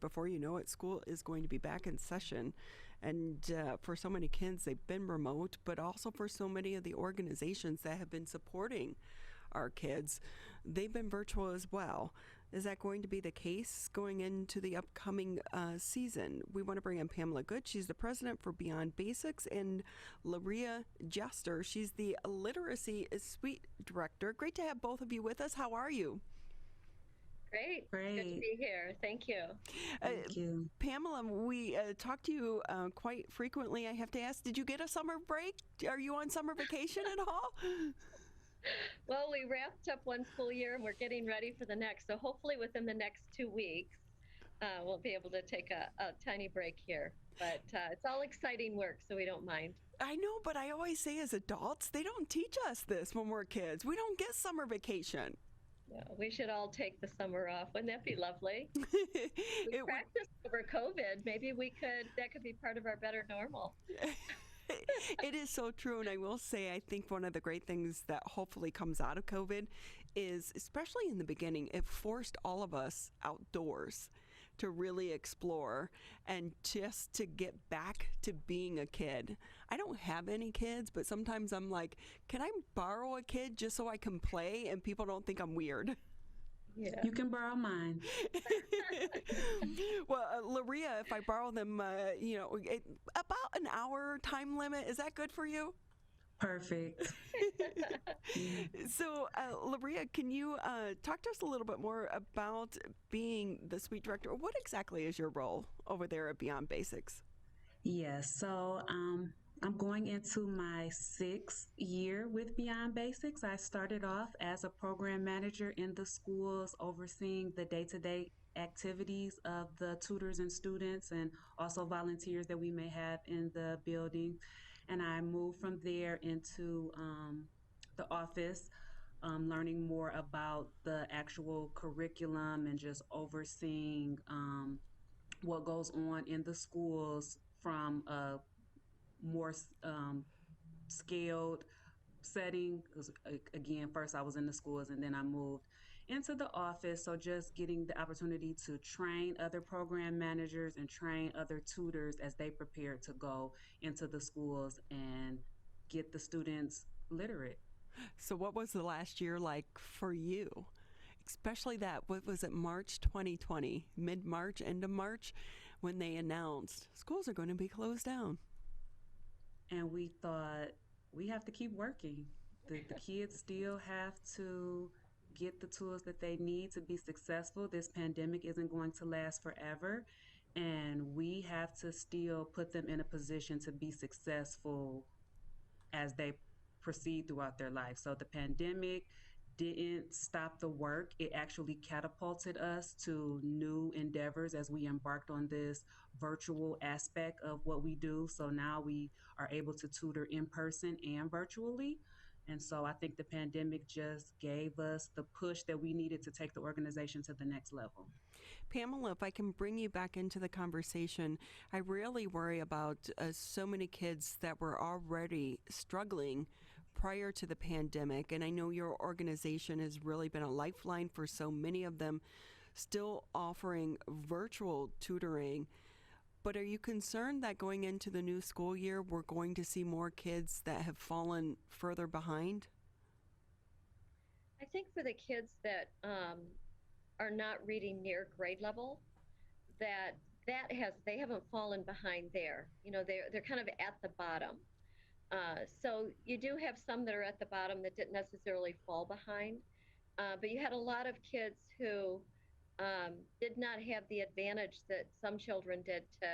before you know it, school is going to be back in session. And for so many kids, they've been remote, but also for so many of the organizations that have been supporting our kids, they've been virtual as well. Is that going to be the case going into the upcoming season? We want to bring in Pamela Good. She's the president for Beyond Basics, and Lareea Jester. She's the literacy suite director. Great to have both of you with us. How are you? Great. Good to be here. Thank you. Thank you. Pamela, we talk to you quite frequently. I have to ask, did you get a summer break? Are you on summer vacation at all? Well, we wrapped up one school year and we're getting ready for the next. So hopefully within the next 2 weeks, we'll be able to take a tiny break here. But it's all exciting work, so we don't mind. I know, but I always say as adults, they don't teach us this when we're kids. We don't get summer vacation. Yeah, we should all take the summer off. Wouldn't that be lovely? We practiced over COVID. Maybe that could be part of our better normal. It is so true. And I will say, I think one of the great things that hopefully comes out of COVID is, especially in the beginning, it forced all of us outdoors to really explore and just to get back to being a kid. I don't have any kids, but sometimes I'm like, can I borrow a kid just so I can play and people don't think I'm weird? Yeah. You can borrow mine. Well, Lareea, if I borrow them, about an hour time limit, is that good for you? Perfect. So, Lareea, can you talk to us a little bit more about being the suite director? What exactly is your role over there at Beyond Basics? Yes, so I'm going into my 6th year with Beyond Basics. I started off as a program manager in the schools, overseeing the day-to-day activities of the tutors and students and also volunteers that we may have in the building. And I moved from there into the office, learning more about the actual curriculum and just overseeing what goes on in the schools from a more scaled setting, because again, first I was in the schools and then I moved into the office. So just getting the opportunity to train other program managers and train other tutors as they prepare to go into the schools and get the students literate. So what was the last year like for you? Especially what was it, March 2020, mid-March, end of March, when they announced schools are going to be closed down. And we thought, we have to keep working. The kids still have to get the tools that they need to be successful. This pandemic isn't going to last forever. And we have to still put them in a position to be successful as they proceed throughout their life. So the pandemic didn't stop the work. It actually catapulted us to new endeavors as we embarked on this virtual aspect of what we do. So now we are able to tutor in person and virtually. And so I think the pandemic just gave us the push that we needed to take the organization to the next level. Pamela, if I can bring you back into the conversation, I really worry about so many kids that were already struggling prior to the pandemic. And I know your organization has really been a lifeline for so many of them, still offering virtual tutoring. But are you concerned that going into the new school year, we're going to see more kids that have fallen further behind? I think for the kids that are not reading near grade level, they haven't fallen behind there. They're kind of at the bottom. So you do have some that are at the bottom that didn't necessarily fall behind, but you had a lot of kids who did not have the advantage that some children did to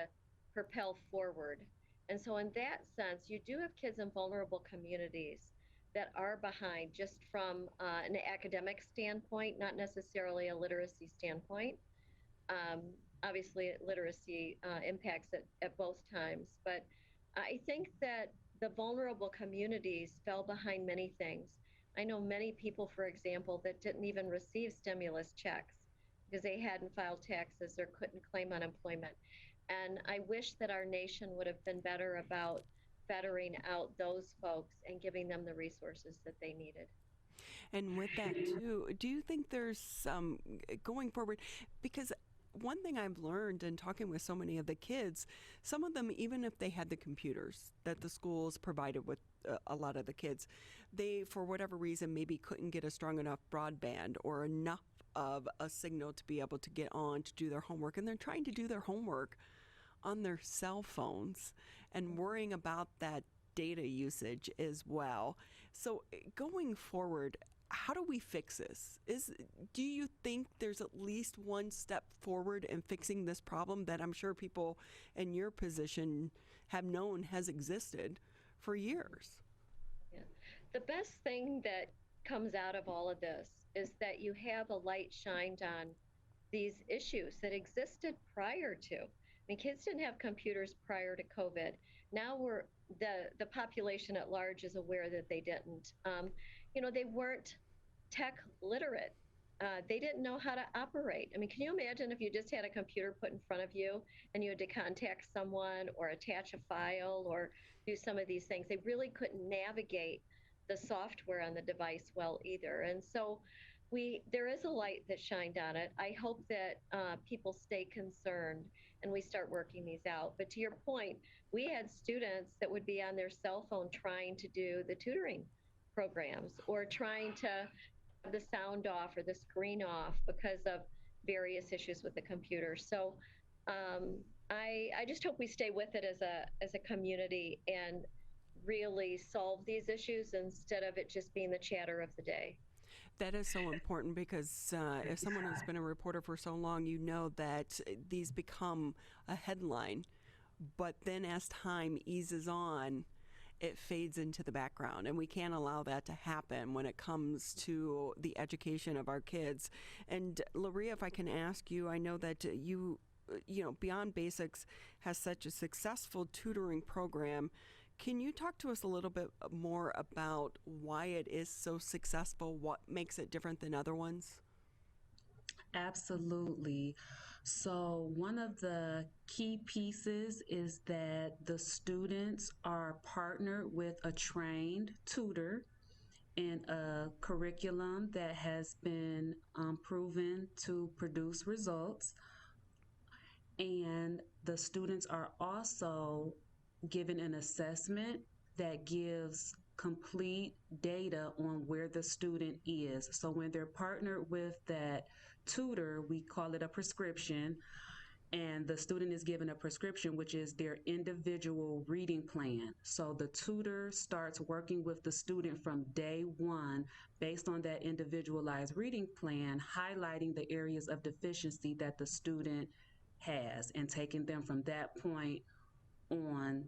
propel forward. And so in that sense, you do have kids in vulnerable communities that are behind just from an academic standpoint, not necessarily a literacy standpoint. Obviously, literacy impacts it at both times, but I think that the vulnerable communities fell behind many things. I know many people, for example, that didn't even receive stimulus checks because they hadn't filed taxes or couldn't claim unemployment. And I wish that our nation would have been better about bettering out those folks and giving them the resources that they needed. And with that too, do you think there's some going forward, because one thing I've learned in talking with so many of the kids, some of them, even if they had the computers that the schools provided with a lot of the kids, they, for whatever reason, maybe couldn't get a strong enough broadband or enough of a signal to be able to get on to do their homework. And they're trying to do their homework on their cell phones and worrying about that data usage as well. So going forward, how do we fix this? Do you think there's at least one step forward in fixing this problem that I'm sure people in your position have known has existed for years? Yeah. The best thing that comes out of all of this is that you have a light shined on these issues that existed prior to. I mean, kids didn't have computers prior to COVID. Now the population at large is aware that they didn't. They weren't tech literate. They didn't know how to operate. I mean, can you imagine if you just had a computer put in front of you and you had to contact someone or attach a file or do some of these things? They really couldn't navigate the software on the device well either. And so there is a light that shined on it. I hope that people stay concerned and we start working these out. But to your point, we had students that would be on their cell phone trying to do the tutoring programs or trying to have the sound off or the screen off because of various issues with the computer. So I just hope we stay with it as a community and really solve these issues instead of it just being the chatter of the day. That is so important because if someone has been a reporter for so long, you know that these become a headline. But then as time eases on, it fades into the background. And we can't allow that to happen when it comes to the education of our kids. And Lareea, if I can ask you, I know that you Beyond Basics has such a successful tutoring program. Can you talk to us a little bit more about why it is so successful? What makes it different than other ones? Absolutely. So, one of the key pieces is that the students are partnered with a trained tutor in a curriculum that has been proven to produce results. And the students are also given an assessment that gives complete data on where the student is. So when they're partnered with that tutor, we call it a prescription, and the student is given a prescription, which is their individual reading plan. So the tutor starts working with the student from day one based on that individualized reading plan, highlighting the areas of deficiency that the student has and taking them from that point on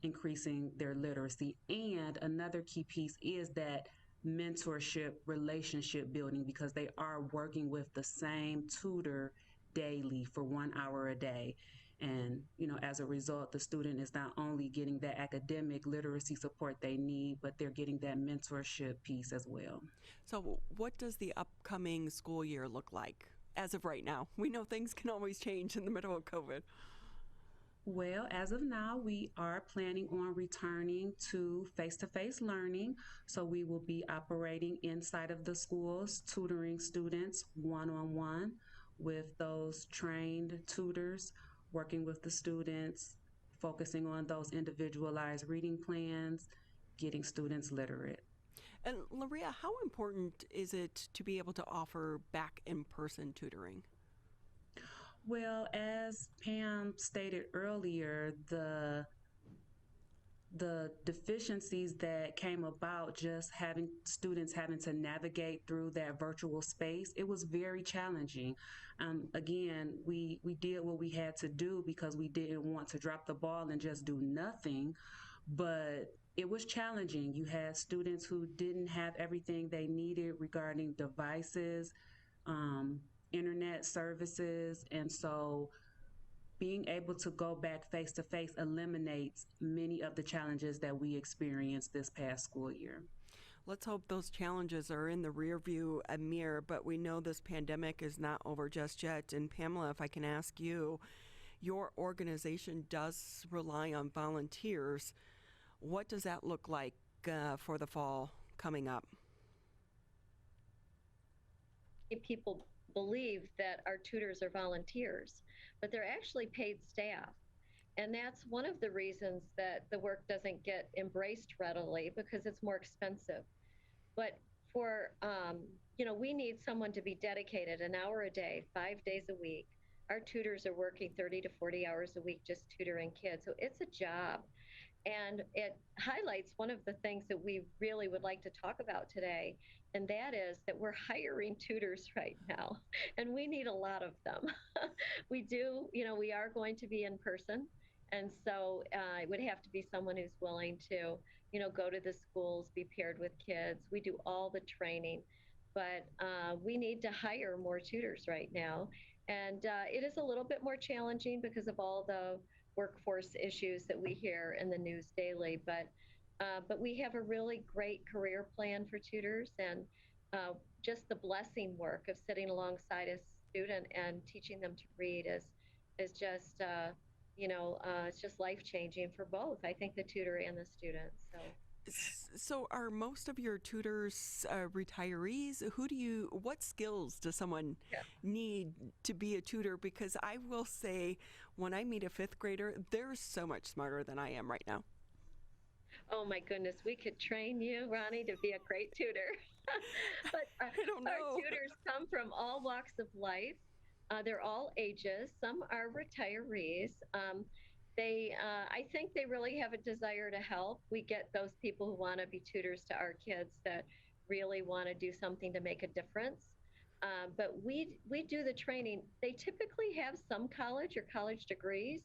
increasing their literacy. And another key piece is that mentorship relationship building, because they are working with the same tutor daily for 1 hour a day. And, as a result, the student is not only getting that academic literacy support they need, but they're getting that mentorship piece as well. So, what does the upcoming school year look like as of right now? We know things can always change in the middle of COVID. Well, as of now, we are planning on returning to face-to-face learning. So we will be operating inside of the schools, tutoring students one-on-one with those trained tutors, working with the students, focusing on those individualized reading plans, getting students literate. And Lareea, how important is it to be able to offer back in-person tutoring? Well, as Pam stated earlier, the deficiencies that came about just having students having to navigate through that virtual space, it was very challenging. Again, we did what we had to do because we didn't want to drop the ball and just do nothing, but it was challenging. You had students who didn't have everything they needed regarding devices, internet services, and so being able to go back face to face eliminates many of the challenges that we experienced this past school year. Let's hope those challenges are in the rearview mirror, but we know this pandemic is not over just yet. And Pamela, if I can ask you, your organization does rely on volunteers. What does that look like for the fall coming up? People believe that our tutors are volunteers, but they're actually paid staff. And that's one of the reasons that the work doesn't get embraced readily because it's more expensive. But for, we need someone to be dedicated an hour a day, 5 days a week. Our tutors are working 30 to 40 hours a week just tutoring kids. So it's a job. And it highlights one of the things that we really would like to talk about today, and that is that we're hiring tutors right now, and we need a lot of them. We do, we are going to be in person, and so it would have to be someone who's willing to, go to the schools, be paired with kids. We do all the training, but we need to hire more tutors right now. And it is a little bit more challenging because of all the workforce issues that we hear in the news daily. But we have a really great career plan for tutors, and just the blessing work of sitting alongside a student and teaching them to read is just it's just life changing for both. I think the tutor and the student. So. So are most of your tutors retirees? What skills does someone need to be a tutor? Because I will say, when I meet a fifth grader, they're so much smarter than I am right now. Oh my goodness, we could train you, Ronnie, to be a great tutor. But I don't know. our tutors come from all walks of life. They're all ages. Some are retirees. I think they really have a desire to help. We get those people who want to be tutors to our kids that really want to do something to make a difference. But we do the training. They typically have some college or college degrees.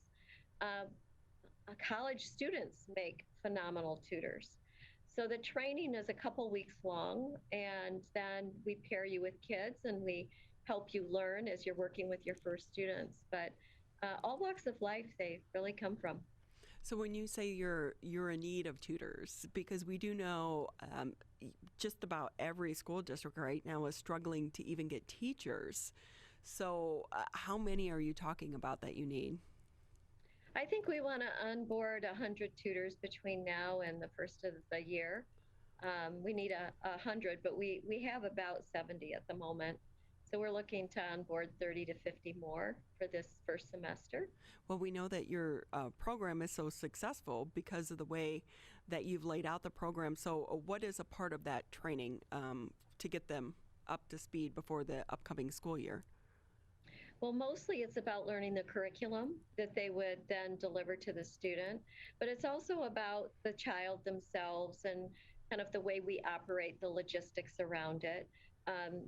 College students make phenomenal tutors. So the training is a couple weeks long, and then we pair you with kids and we help you learn as you're working with your first students. But all walks of life they really come from. So when you say you're in need of tutors, because we do know just about every school district right now is struggling to even get teachers. So how many are you talking about that you need? I think we want to onboard 100 tutors between now and the first of the year. We need 100, but we have about 70 at the moment. So we're looking to onboard 30 to 50 more for this first semester. Well, we know that your program is so successful because of the way that you've laid out the program. So what is a part of that training to get them up to speed before the upcoming school year? Well, mostly it's about learning the curriculum that they would then deliver to the student, but it's also about the child themselves and kind of the way we operate the logistics around it.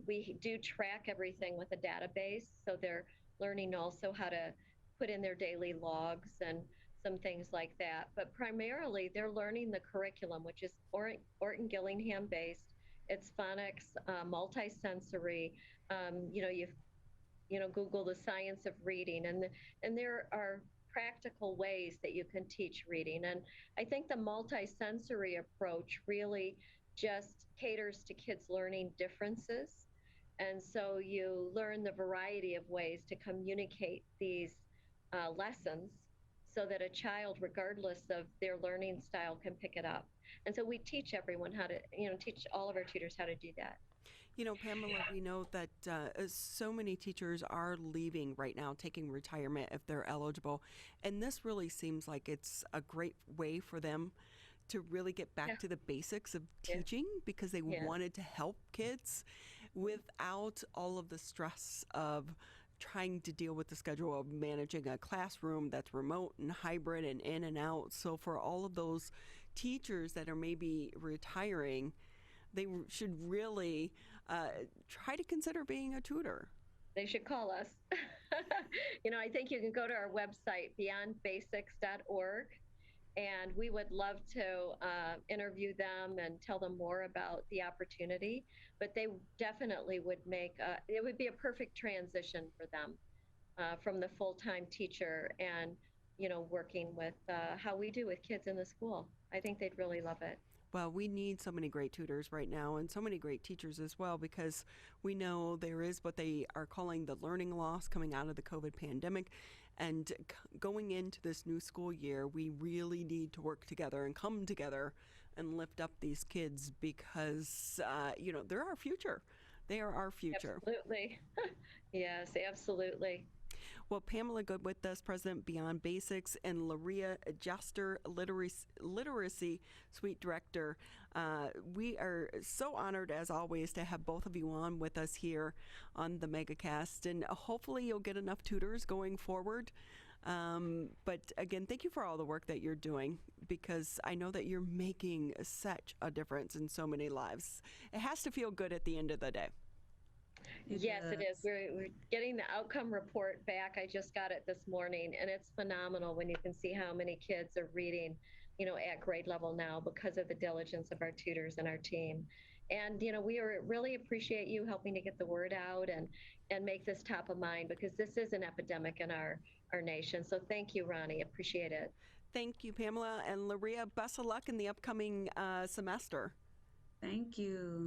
We do track everything with a database, so they're learning also how to put in their daily logs and some things like that. But primarily, they're learning the curriculum, which is Orton Gillingham based. It's phonics, multisensory. Google the science of reading, and there are practical ways that you can teach reading. And I think the multisensory approach really just caters to kids learning differences. And so you learn the variety of ways to communicate these lessons so that a child, regardless of their learning style, can pick it up. And so we teach everyone how to, teach all of our tutors how to do that. Pamela, we know that so many teachers are leaving right now, taking retirement if they're eligible. And this really seems like it's a great way for them to really get back to the basics of teaching because they wanted to help kids without all of the stress of trying to deal with the schedule of managing a classroom that's remote and hybrid and in and out. So for all of those teachers that are maybe retiring, they should really try to consider being a tutor. They should call us. I think you can go to our website, beyondbasics.org, and we would love to interview them and tell them more about the opportunity. But they definitely would it would be a perfect transition for them from the full-time teacher and, working with how we do with kids in the school. I think they'd really love it. Well, we need so many great tutors right now and so many great teachers as well because we know there is what they are calling the learning loss coming out of the COVID pandemic. And going into this new school year, we really need to work together and come together and lift up these kids because, they're our future. They are our future. Absolutely. Yes, absolutely. Well, Pamela Goodwith, does President Beyond Basics, and Lareea Jester, Literacy Suite Director. We are so honored, as always, to have both of you on with us here on the MegaCast, and hopefully you'll get enough tutors going forward. But again, thank you for all the work that you're doing, because I know that you're making such a difference in so many lives. It has to feel good at the end of the day. Yes, it is. We're getting the outcome report back. I just got it this morning, and it's phenomenal when you can see how many kids are reading, at grade level now because of the diligence of our tutors and our team. And we really appreciate you helping to get the word out and make this top of mind, because this is an epidemic in our nation. So thank you, Ronnie. Appreciate it. Thank you, Pamela, and Lareea. Best of luck in the upcoming semester. Thank you.